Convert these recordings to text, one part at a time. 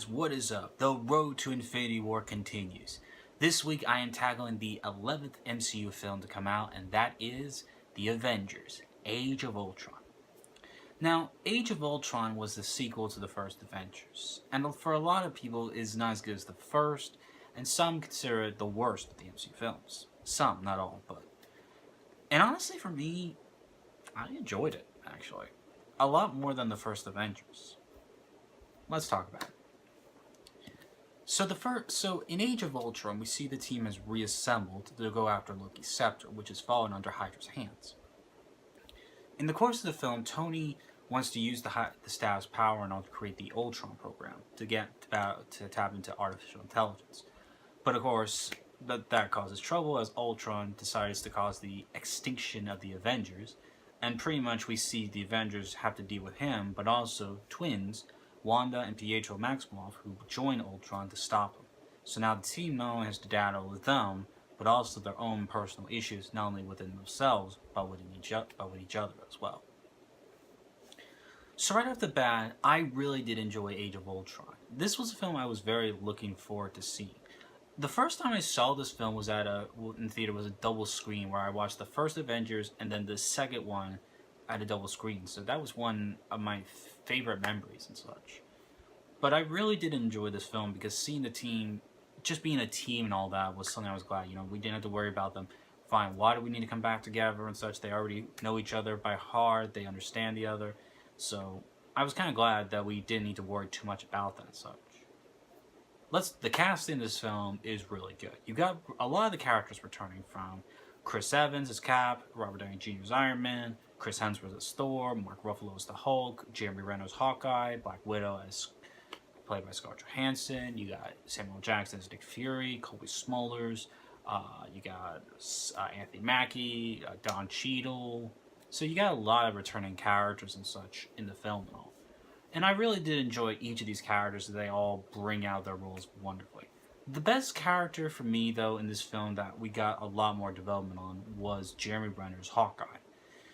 Avengers, what is up? The road to Infinity War continues. This week I am tackling the 11th MCU film to come out, and that is The Avengers, Age of Ultron. Now, Age of Ultron was the sequel to the first Avengers, and for a lot of people it is not as good as the first, and some consider it the worst of the MCU films. Some, not all, but... And honestly, for me, I enjoyed it, actually. A lot more than the first Avengers. Let's talk about it. So in Age of Ultron, we see the team has reassembled to go after Loki's scepter, which has fallen under Hydra's hands. In the course of the film, Tony wants to use the staff's power in order to create the Ultron program to tap into artificial intelligence. But of course, that causes trouble as Ultron decides to cause the extinction of the Avengers, and pretty much we see the Avengers have to deal with him, but also twins, Wanda and Pietro Maximoff, who join Ultron to stop him. So now the team not only has to battle with them, but also their own personal issues, not only within themselves, but with each other as well. So right off the bat, I really did enjoy Age of Ultron. This was a film I was very looking forward to seeing. The first time I saw this film was in theater was a double screen where I watched the first Avengers and then the second one at a double screen. So that was one of my favorite memories and such. But I really did enjoy this film because seeing the team, just being a team and all that was something I was glad, we didn't have to worry about them. Fine, why do we need to come back together and such? They already know each other by heart, they understand the other. So I was kind of glad that we didn't need to worry too much about that and such. The cast in this film is really good. You got a lot of the characters returning from Chris Evans as Cap, Robert Downey Jr. as Iron Man, Chris Hemsworth as Thor, Mark Ruffalo as the Hulk, Jeremy Renner as Hawkeye, Black Widow as played by Scarlett Johansson. You got Samuel Jackson as Nick Fury, Colby Smulders. You got Anthony Mackie, Don Cheadle. So you got a lot of returning characters and such in the film and all. And I really did enjoy each of these characters. They all bring out their roles wonderfully. The best character for me, though, in this film that we got a lot more development on was Jeremy Renner's Hawkeye.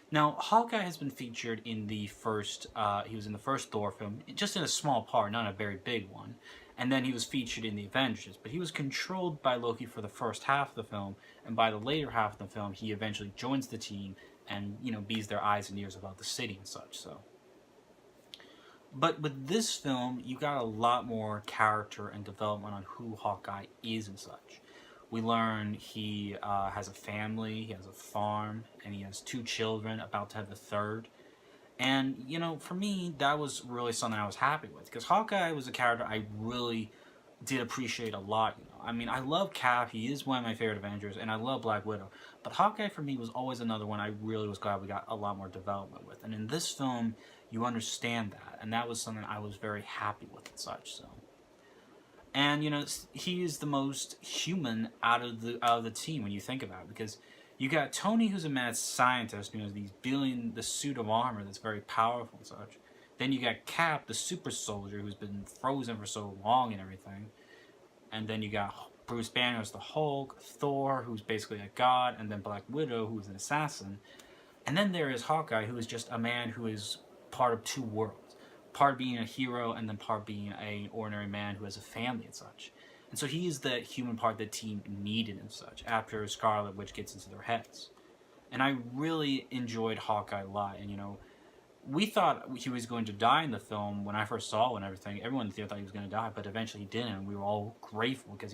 Now, Hawkeye has been featured in the first, he was in the first Thor film, just in a small part, not a very big one. And then he was featured in the Avengers, but he was controlled by Loki for the first half of the film, and by the later half of the film, he eventually joins the team and, bees their eyes and ears about the city and such, so. But with this film, you got a lot more character and development on who Hawkeye is and such. We learn he has a family, he has a farm, and he has 2 children, about to have a third. And, for me, that was really something I was happy with. Because Hawkeye was a character I really did appreciate a lot. I mean, I love Cap, he is one of my favorite Avengers, and I love Black Widow. But Hawkeye, for me, was always another one I really was glad we got a lot more development with. And in this film, you understand that. And that was something I was very happy with and such, so. And, he is the most human out of the team when you think about it. Because you got Tony, who's a mad scientist, the suit of armor that's very powerful and such. Then you got Cap, the super soldier, who's been frozen for so long and everything. And then you got Bruce Banner as the Hulk, Thor, who's basically a god, and then Black Widow, who's an assassin. And then there is Hawkeye, who is just a man who is part of 2 worlds. Part being a hero, and then part being an ordinary man who has a family and such. And so he is the human part the team needed and such, after Scarlet Witch gets into their heads. And I really enjoyed Hawkeye a lot, and we thought he was going to die in the film when I first saw it and everything. Everyone in the theater thought he was going to die, but eventually he didn't, and we were all grateful, because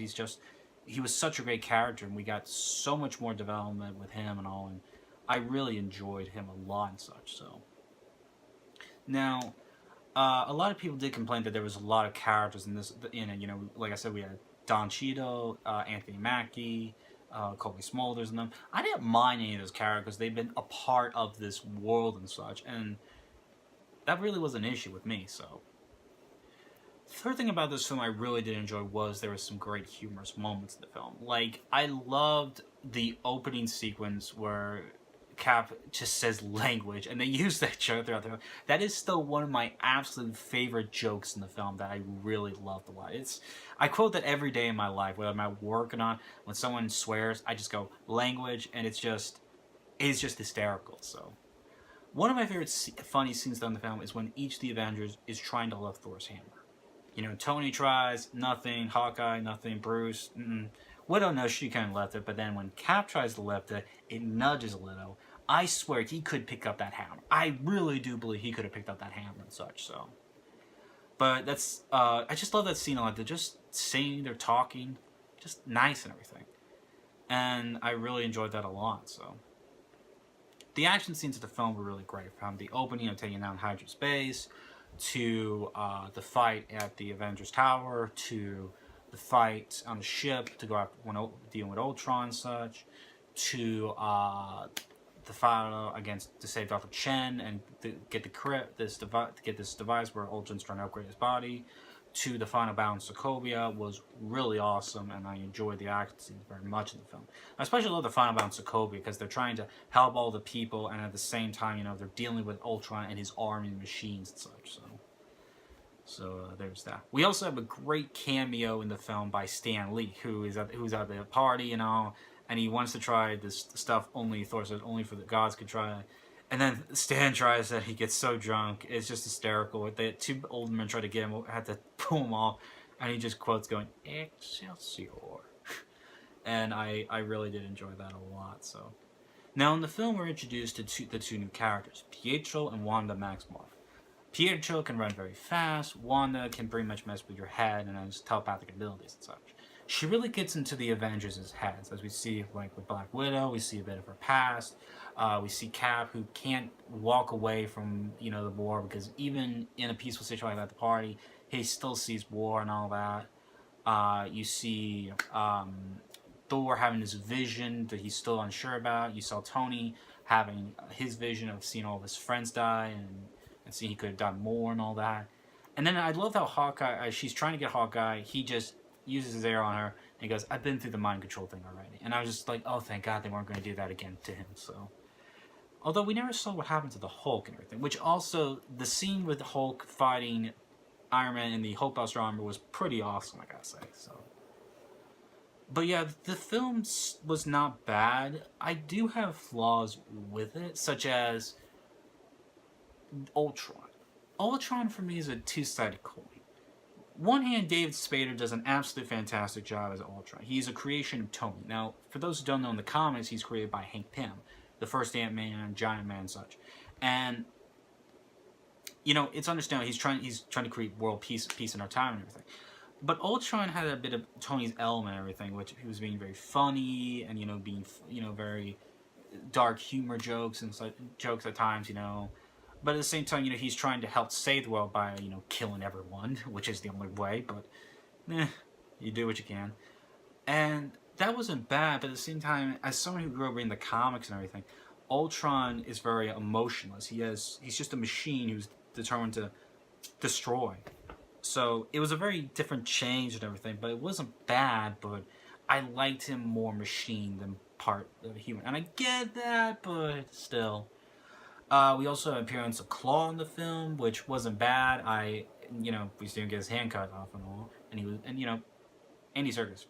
he was such a great character, and we got so much more development with him and all, and I really enjoyed him a lot and such, so. Now, a lot of people did complain that there was a lot of characters in it. Like I said, we had Don Cheadle, Anthony Mackie, Colby Smulders, and them. I didn't mind any of those characters. They've been a part of this world and such, and that really was an issue with me, so. The third thing about this film I really did enjoy was there was some great humorous moments in the film. Like, I loved the opening sequence where Cap just says language, and they use that joke throughout the film. That is still one of my absolute favorite jokes in the film that I really loved a lot. I quote that every day in my life, whether I'm at work or not. When someone swears, I just go, language, and it's just hysterical, so. One of my favorite funny scenes in the film is when each of the Avengers is trying to lift Thor's hammer. You know, Tony tries, nothing. Hawkeye, nothing. Bruce, Widow knows she couldn't lift it, but then when Cap tries to lift it, it nudges a little. I swear he could pick up that hammer. I really do believe he could have picked up that hammer and such, so. But that's, I just love that scene a lot. They're just saying, they're talking, just nice and everything. And I really enjoyed that a lot, so. The action scenes of the film were really great. From the opening of taking down Hydra's base, to the fight at the Avengers Tower, to the fight on the ship to go after dealing with Ultron and such, to the fight against to save Dr. Chen and to get this device where Ultron's trying to upgrade his body, to the final battle in Sokovia was really awesome, and I enjoyed the action scenes very much in the film. I especially love the final battle in Sokovia because they're trying to help all the people, and at the same time, you know, they're dealing with Ultron and his army and machines and such. So there's that. We also have a great cameo in the film by Stan Lee, who's at the party, you know, and he wants to try this stuff Thor says only for the gods could try. And then Stan tries it, he gets so drunk, it's just hysterical. The two old men try to get him, had to pull him off, and he just quotes going, "Excelsior." And I really did enjoy that a lot, so. Now in the film we're introduced to the two new characters, Pietro and Wanda Maximoff. Pietro can run very fast, Wanda can pretty much mess with your head and has telepathic abilities and such. She really gets into the Avengers' heads, as we see like with Black Widow, we see a bit of her past. We see Cap, who can't walk away from, you know, the war, because even in a peaceful situation like at the party, he still sees war and all that. You see Thor having this vision that he's still unsure about. You saw Tony having his vision of seeing all of his friends die and seeing he could have done more and all that. And then I love how Hawkeye, she's trying to get Hawkeye, he just uses his arrow on her, and he goes, "I've been through the mind control thing already." And I was just like, oh, thank God they weren't going to do that again to him, so. Although we never saw what happened to the Hulk and everything, which also, the scene with Hulk fighting Iron Man in the Hulk Buster armor was pretty awesome, I gotta say, so. But yeah, the film was not bad. I do have flaws with it, such as Ultron. Ultron for me is a two-sided coin. One hand, David Spader does an absolutely fantastic job as Ultron. He's a creation of Tony. Now, for those who don't know, in the comics, he's created by Hank Pym, the first Ant-Man, Giant Man, and such. And, you know, it's understandable. He's trying to create world peace in our time and everything. But Ultron had a bit of Tony's element and everything, which he was being very funny and, you know, being, you know, very dark humor jokes and such, jokes at times, you know. But at the same time, you know, he's trying to help save the world by, you know, killing everyone, which is the only way, but, you do what you can. And that wasn't bad, but at the same time, as someone who grew up reading the comics and everything, Ultron is very emotionless. He's just a machine who's determined to destroy. So, it was a very different change and everything, but it wasn't bad, but I liked him more machine than part of a human. And I get that, but still. We also have an appearance of Claw in the film, which wasn't bad. You know, we see him get his hand cut off and all. And you know, Andy Serkis.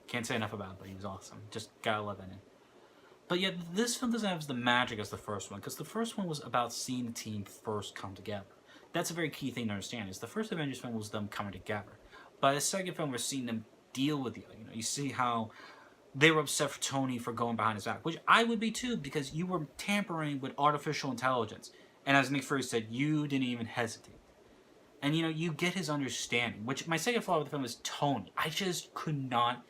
Can't say enough about it, but he was awesome. Just gotta love it. But yet, this film doesn't have the magic as the first one, because the first one was about seeing the team first come together. That's a very key thing to understand, is the first Avengers film was them coming together. By the second film, we're seeing them deal with each other. You know, you see how they were upset for Tony for going behind his back, which I would be too, because you were tampering with artificial intelligence. And as Nick Fury said, you didn't even hesitate. And, you know, you get his understanding, which my second flaw with the film is Tony. I just could not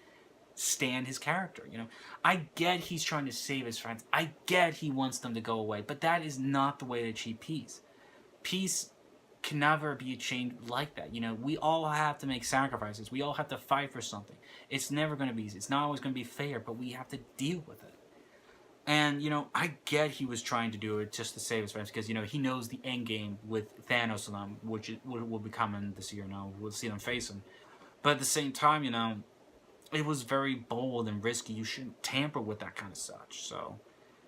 stand his character, you know. I get he's trying to save his friends. I get he wants them to go away, but that is not the way to achieve peace. Peace can never be achieved like that. You know, we all have to make sacrifices. We all have to fight for something. It's never going to be easy. It's not always going to be fair, but we have to deal with it. And, you know, I get he was trying to do it just to save his friends, because, you know, he knows the end game with Thanos and them, which will be coming this year now. We'll see them face him. But at the same time, you know, it was very bold and risky. You shouldn't tamper with that kind of such. So,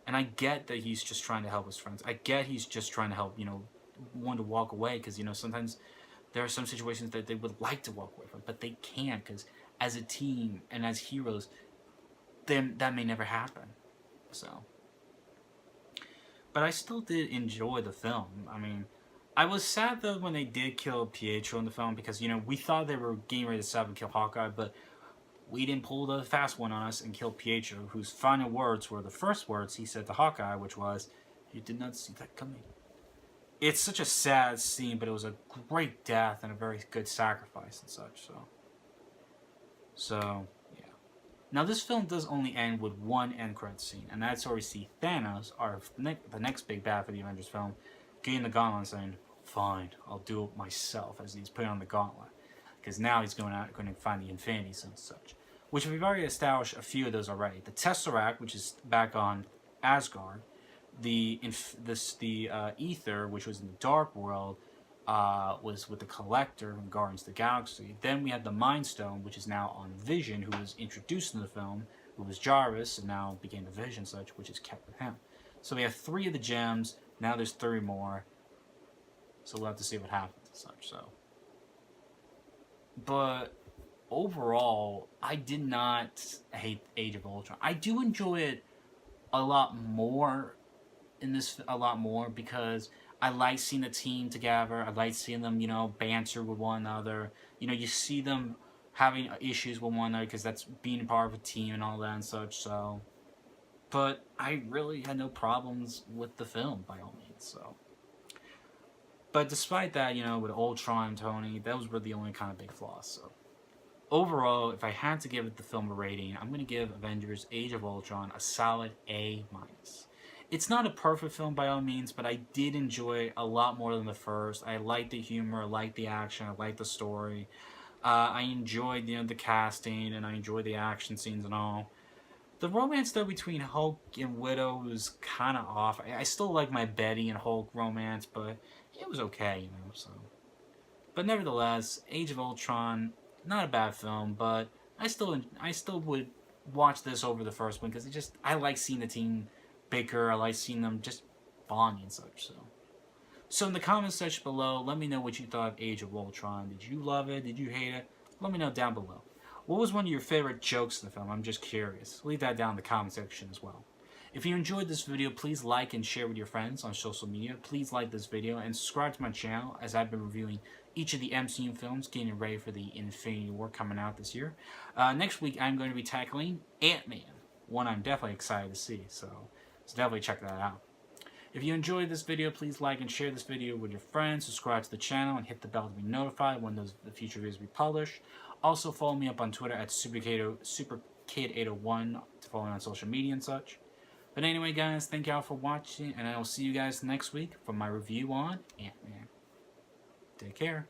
and I get that he's just trying to help his friends. I get he's just trying to help, you know, one to walk away, because, you know, sometimes there are some situations that they would like to walk away from, but they can't, because as a team and as heroes, then that may never happen. So, but I still did enjoy the film. I mean, I was sad though when they did kill Pietro in the film because, you know, we thought they were getting ready to stop and kill Hawkeye, but we didn't pull the fast one on us and kill Pietro, whose final words were the first words he said to Hawkeye, which was, "You did not see that coming." It's such a sad scene, but it was a great death and a very good sacrifice and such, So, yeah. Now, this film does only end with one end credit scene, and that's where we see Thanos, the next big bad for the Avengers film, getting the gauntlet and saying, "Fine, I'll do it myself," as he's putting on the gauntlet. Because now he's going to find the Infinity Stones and such. Which we've already established a few of those already. The Tesseract, which is back on Asgard. The Ether, which was in the Dark World, was with the Collector from Guardians of the Galaxy. Then we had the Mind Stone, which is now on Vision, who was introduced in the film, who was Jarvis, and now became the Vision such, which is kept with him. So we have 3 of the gems, now there's 3 more. So we'll have to see what happens and such, so. But overall, I did not hate Age of Ultron. I do enjoy it a lot more because I like seeing the team together. I like seeing them, you know, banter with one another. You know, you see them having issues with one another because that's being part of a team and all that and such. So, but I really had no problems with the film by all means. So, but despite that, you know, with Ultron and Tony, those were the only kind of big flaws. So, overall, if I had to give the film a rating, I'm going to give Avengers: Age of Ultron a solid A-. It's not a perfect film by all means, but I did enjoy it a lot more than the first. I liked the humor, I liked the action, I liked the story. I enjoyed, you know, the casting, and I enjoyed the action scenes and all. The romance, though, between Hulk and Widow was kind of off. I still like my Betty and Hulk romance, but it was okay, you know, so. But nevertheless, Age of Ultron, not a bad film, but I still would watch this over the first one, because I like seeing the team bicker. I like seeing them just bonding and such, so in the comments section below, let me know what you thought of Age of Ultron. Did you love it? Did you hate it? Let me know down below. What was one of your favorite jokes in the film? I'm just curious. Leave that down in the comment section as well. If you enjoyed this video, please like and share with your friends on social media. Please like this video and subscribe to my channel, as I've been reviewing each of the MCU films, getting ready for the Infinity War coming out this year. Next week, I'm going to be tackling Ant-Man, one I'm definitely excited to see, so definitely check that out. If you enjoyed this video, please like and share this video with your friends, subscribe to the channel, and hit the bell to be notified when the future videos we publish. Also, follow me up on Twitter at SuperKid801 to follow me on social media and such. But anyway, guys, thank y'all for watching, and I will see you guys next week for my review on Ant-Man. Take care.